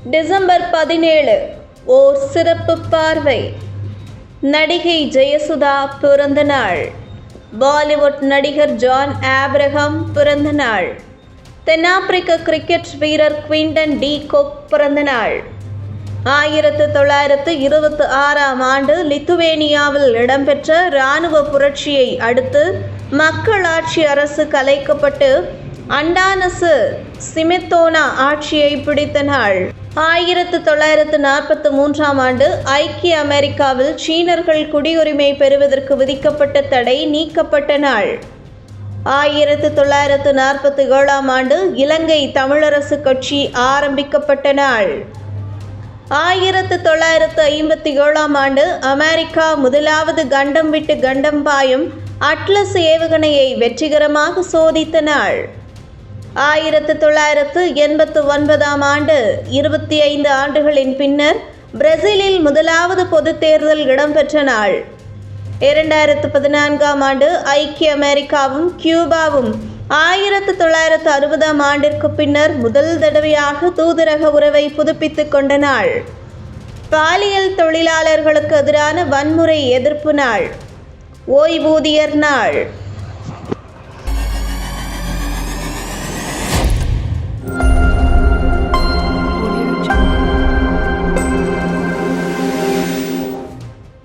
December 17 ஓர் சிறப்பு பார்வை. நடிகை ஜெயசுதா பிறந்த நாள். பாலிவுட் நடிகர் ஜான் ஆப்ரஹாம் பிறந்த நாள். தென்னாப்பிரிக்க கிரிக்கெட் வீரர் குவிண்டன் டி கொக் பிறந்த நாள். 1926ஆம் ஆண்டு லித்துவேனியாவில் இடம்பெற்ற இராணுவ புரட்சியை அடுத்து மக்களாட்சி அரசு கலைக்கப்பட்டு அண்டானசு சிமெத்தோனா ஆட்சியை பிடித்த நாள். 1943ஆம் ஆண்டு ஐக்கிய அமெரிக்காவில் சீனர்கள் குடியுரிமை பெறுவதற்கு விதிக்கப்பட்ட தடை நீக்கப்பட்ட நாள். 1947ஆம் ஆண்டு இலங்கை தமிழரசு கட்சி ஆரம்பிக்கப்பட்ட நாள். 1957ஆம் ஆண்டு அமெரிக்கா முதலாவது கண்டம் விட்டு கண்டம் பாயும் அட்லஸ் ஏவுகணையை வெற்றிகரமாக சோதித்த நாள். 1989ஆம் ஆண்டு 25 ஆண்டுகளின் பின்னர் பிரேசிலில் முதலாவது பொதுத் தேர்தல் இடம்பெற்ற நாள். 2014ஆம் ஆண்டு ஐக்கிய அமெரிக்காவும் கியூபாவும் 1960ஆம் ஆண்டிற்கு பின்னர் முதல் தடவையாக தூதரக உறவை புதுப்பித்துக் கொண்ட நாள். பாலியல் தொழிலாளர்களுக்கு எதிரான வன்முறை எதிர்ப்பு நாள். ஓய்வூதியர் நாள்.